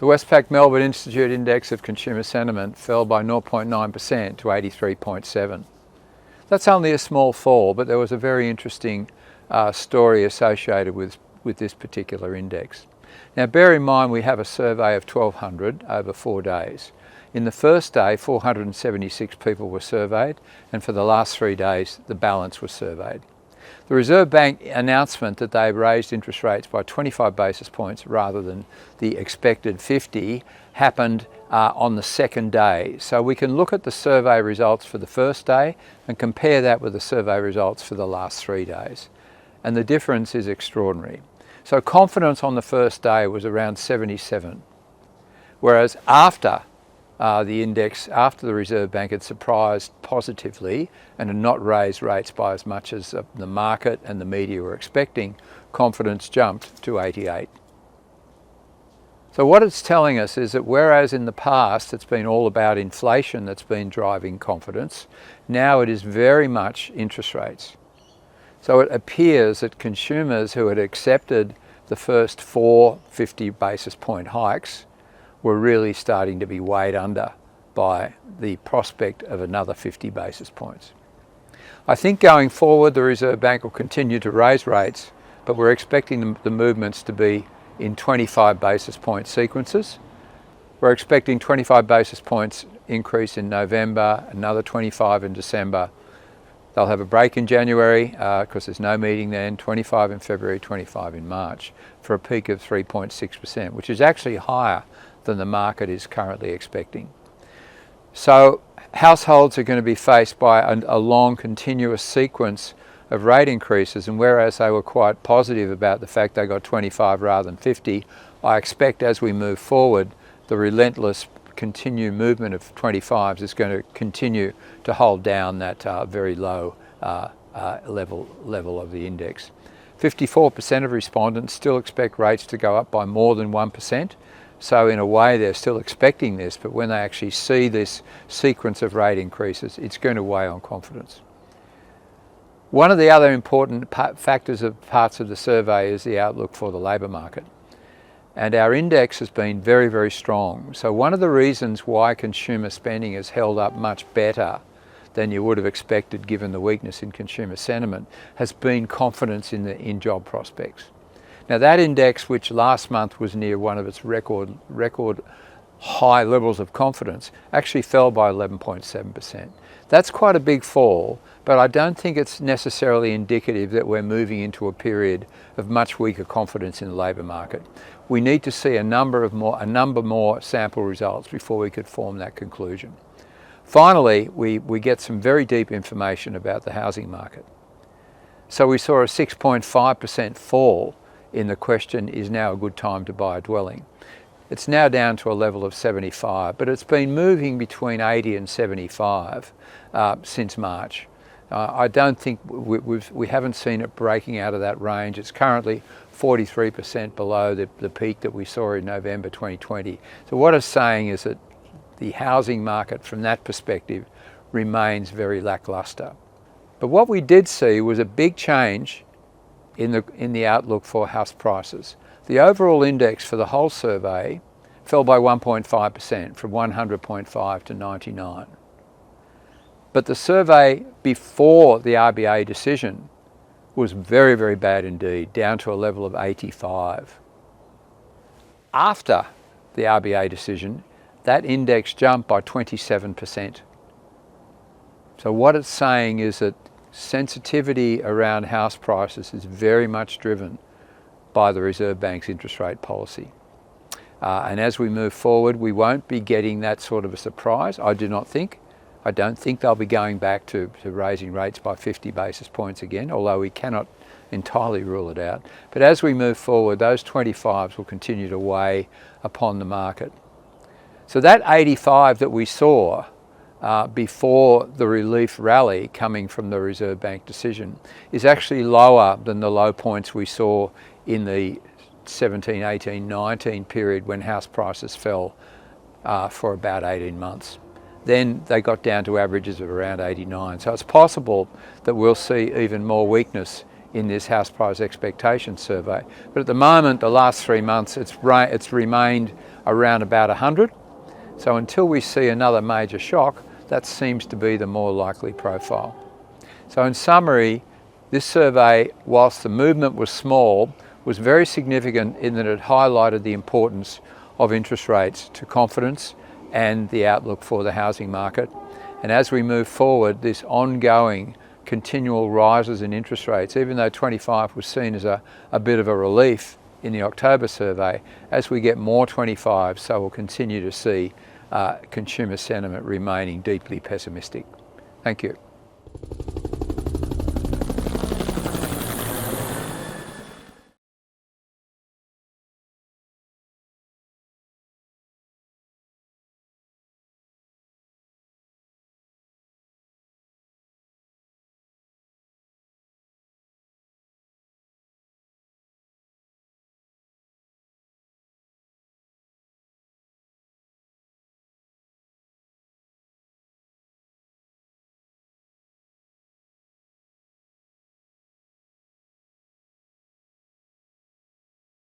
The Westpac Melbourne Institute Index of Consumer Sentiment fell by 0.9% to 83.7. That's only a small fall, but there was a very interesting story associated with this particular index. Now bear in mind we have a survey of 1,200 over 4 days. In the first day, 476 people were surveyed, and for the last 3 days the balance was surveyed. The Reserve Bank announcement that they raised interest rates by 25 basis points rather than the expected 50 happened on the second day. So we can look at the survey results for the first day and compare that with the survey results for the last 3 days. And the difference is extraordinary. So confidence on the first day was around 77, whereas after the index, after the Reserve Bank had surprised positively and had not raised rates by as much as the market and the media were expecting, confidence jumped to 88. So what it's telling us is that whereas in the past it's been all about inflation that's been driving confidence, now it is very much interest rates. So it appears that consumers who had accepted the first 4 50 basis point hikes were really starting to be weighed under by the prospect of another 50 basis points. I think going forward the Reserve Bank will continue to raise rates, but we're expecting the movements to be in 25 basis point sequences. We're expecting 25 basis points increase in November, another 25 in December. They'll have a break in January because there's no meeting then, 25 in February, 25 in March, for a peak of 3.6%, which is actually higher than the market is currently expecting. So households are going to be faced by a long continuous sequence of rate increases, and whereas they were quite positive about the fact they got 25 rather than 50, I expect as we move forward the relentless continued movement of 25s is going to continue to hold down that very low level of the index. 54% of respondents still expect rates to go up by more than 1%. So in a way they're still expecting this, but when they actually see this sequence of rate increases, it's going to weigh on confidence. One of the other important factors of parts of the survey is the outlook for the labour market. And our index has been very, very strong. So one of the reasons why consumer spending has held up much better than you would have expected given the weakness in consumer sentiment has been confidence in job prospects. Now that index, which last month was near one of its record high levels of confidence, actually fell by 11.7%. That's quite a big fall, but I don't think it's necessarily indicative that we're moving into a period of much weaker confidence in the labour market. We need to see a number more sample results before we could form that conclusion. Finally, we get some very deep information about the housing market. So we saw a 6.5% fall in the question, is now a good time to buy a dwelling. It's now down to a level of 75, but it's been moving between 80 and 75 since March. I don't think we haven't seen it breaking out of that range. It's currently 43% below the peak that we saw in November 2020. So what it's saying is that the housing market from that perspective remains very lackluster. But what we did see was a big change in the outlook for house prices. The overall index for the whole survey fell by 1.5% from 100.5 to 99. But the survey before the RBA decision was very, very bad indeed, down to a level of 85. After the RBA decision, that index jumped by 27%. So what it's saying is that sensitivity around house prices is very much driven by the Reserve Bank's interest rate policy. And as we move forward, we won't be getting that sort of a surprise, I do not think. I don't think they'll be going back to raising rates by 50 basis points again, although we cannot entirely rule it out. But as we move forward, those 25s will continue to weigh upon the market. So that 85 that we saw before the relief rally coming from the Reserve Bank decision is actually lower than the low points we saw in the 17, 18, 19 period when house prices fell for about 18 months. Then they got down to averages of around 89. So it's possible that we'll see even more weakness in this house price expectation survey. But at the moment, the last 3 months, it's remained around about 100. So until we see another major shock, that seems to be the more likely profile. So in summary, this survey, whilst the movement was small, was very significant in that it highlighted the importance of interest rates to confidence and the outlook for the housing market. And as we move forward, this ongoing continual rises in interest rates, even though 25 was seen as a bit of a relief in the October survey, as we get more 25, so we'll continue to see consumer sentiment remaining deeply pessimistic. Thank you.